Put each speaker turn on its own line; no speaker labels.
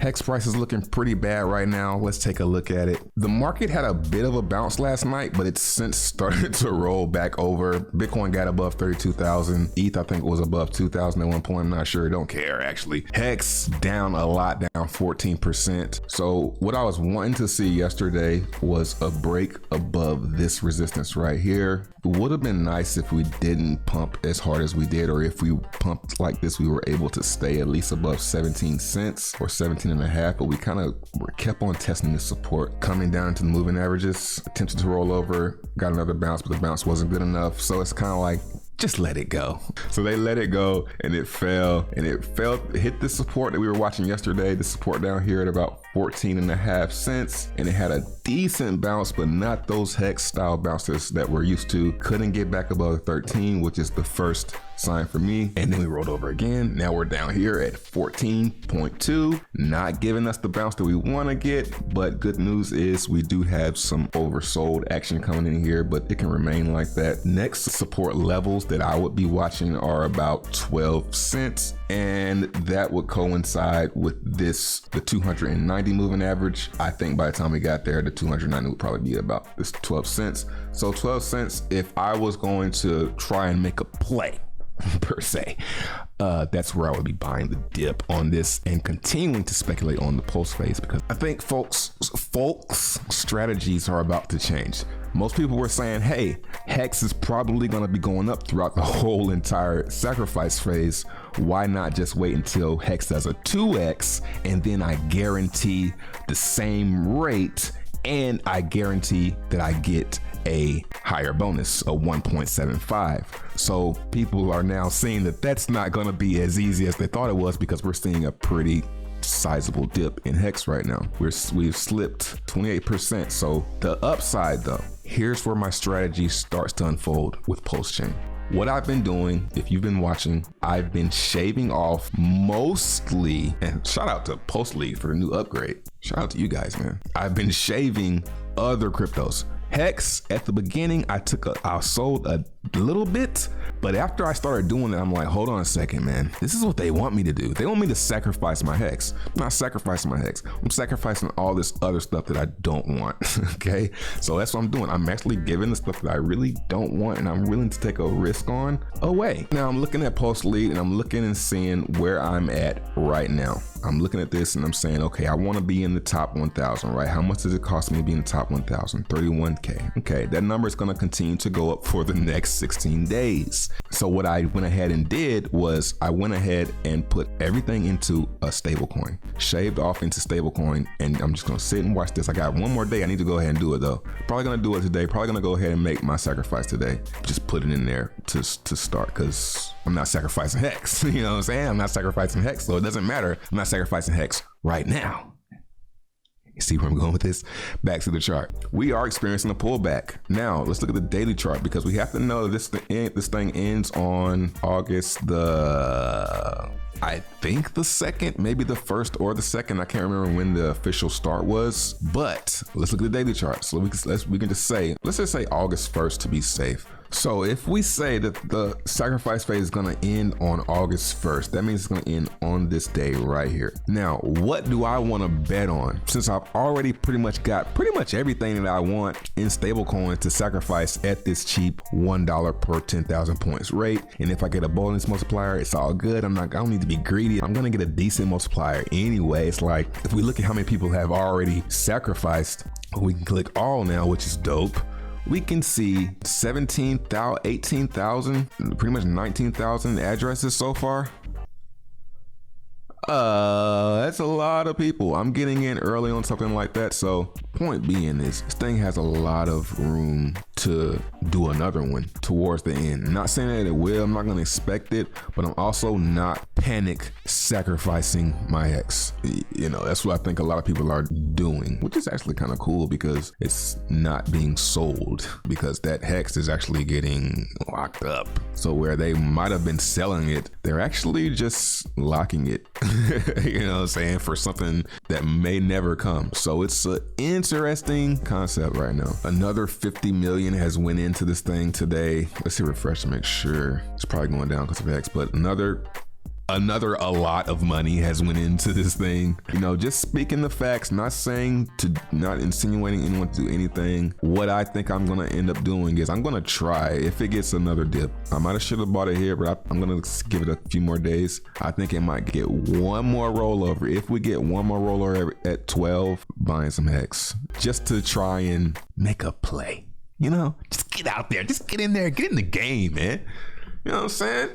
Hex price is looking pretty bad right now. Let's take a look at it. The market had a bit of a bounce last night, but it's since started to roll back over. Bitcoin got above 32,000. ETH, I think, was above 2,000 at one point. I'm not sure. Don't care, actually. Hex down a lot, down 14%. So what I was wanting to see yesterday was a break above this resistance right here. It would have been nice if we didn't pump as hard as we did, or if we pumped like this, we were able to stay at least above 17 cents or 17 and a half, but we kind of kept on testing the support, coming down to the moving averages, attempted to roll over, got another bounce, but the bounce wasn't good enough. So it's kind of like, just let it go. So they let it go and it fell, hit the support that we were watching yesterday, the support down here at about 14 and a half cents. And it had a decent bounce, but not those Hex style bounces that we're used to. Couldn't get back above 13, which is the first sign for me. And then we rolled over again. Now we're down here at 14.2, not giving us the bounce that we want to get, but good news is we do have some oversold action coming in here, but it can remain like that. Next support levels that I would be watching are about 12 cents, and that would coincide with this, the 290 moving average. I think by the time we got there, the 290 would probably be about this 12 cents. So 12 cents, if I was going to try and make a play per se, that's where I would be buying the dip on this and continuing to speculate on the post phase, because I think folks strategies are about to change. Most people were saying, hey, Hex is probably going to be going up throughout the whole entire sacrifice phase. Why not just wait until Hex does a 2x, and then I guarantee the same rate, and I guarantee that I get a higher bonus, a 1.75. So people are now seeing that that's not going to be as easy as they thought it was, because we're seeing a pretty sizable dip in Hex right now. We've slipped 28%. So the upside though, here's where my strategy starts to unfold with post-chain. What I've been doing, if you've been watching, I've been shaving off mostly, and shout out to Postlead for the new upgrade. Shout out to you guys, man. I've been shaving other cryptos. Hex, at the beginning, I sold a little bit, but after I started doing it, I'm like, hold on a second, man. This is what they want me to do. They want me to sacrifice my Hex. I'm not sacrificing my Hex. I'm sacrificing all this other stuff that I don't want, okay? So that's what I'm doing. I'm actually giving the stuff that I really don't want and I'm willing to take a risk on away. Now I'm looking at Postlead and I'm looking and seeing where I'm at right now. I'm looking at this and I'm saying, okay, I want to be in the top 1,000, right? How much does it cost me to be in the top 1,000? 31K. Okay, that number is going to continue to go up for the next 16 days. So what I went ahead and did was I went ahead and put everything into a stable coin, shaved off into stable coin, and I'm just going to sit and watch this. I got one more day. I need to go ahead and do it though. Probably going to do it today. Probably going to go ahead and make my sacrifice today. Just put it in there to start, because I'm not sacrificing Hex. You know what I'm saying? I'm not sacrificing Hex, so it doesn't matter. I'm not sacrificing Hex right now. You see where I'm going with this? Back to the chart. We are experiencing a pullback. Now, let's look at the daily chart, because we have to know this thing ends on August I think the 2nd, maybe the 1st or the 2nd. I can't remember when the official start was, but let's look at the daily chart. So we can just say, let's just say August 1st to be safe. So if we say that the sacrifice phase is going to end on August 1st, that means it's going to end on this day right here. Now, what do I want to bet on? Since I've already pretty much got everything that I want in stablecoin to sacrifice at this cheap $1 per 10,000 points rate. And if I get a bonus multiplier, it's all good. I don't need to be greedy. I'm going to get a decent multiplier anyway. It's like, if we look at how many people have already sacrificed, we can click all now, which is dope. We can see 17,000, 18,000, pretty much 19,000 addresses so far. That's a lot of people. I'm getting in early on something like that. So point being is, this thing has a lot of room to do another one towards the end. I'm not saying that it will, I'm not going to expect it, but I'm also not panic sacrificing my Hex. You know, that's what I think a lot of people are doing, which is actually kind of cool, because it's not being sold, because that Hex is actually getting locked up. So where they might have been selling it, they're actually just locking it. You know what I'm saying, for something that may never come. So it's an interesting concept right now. Another 50 million has went into this thing today. Let's see, refresh to make sure. It's probably going down because of X, but another a lot of money has went into this thing. You know, just speaking the facts, not insinuating anyone to do anything. What I think I'm gonna end up doing is I'm gonna try if it gets another dip. I might have should have bought it here, but I'm gonna give it a few more days. I think it might get one more rollover. If we get one more rollover at 12, buying some Hex just to try and make a play. You know, just get out there, just get in there, get in the game, man. You know what I'm saying?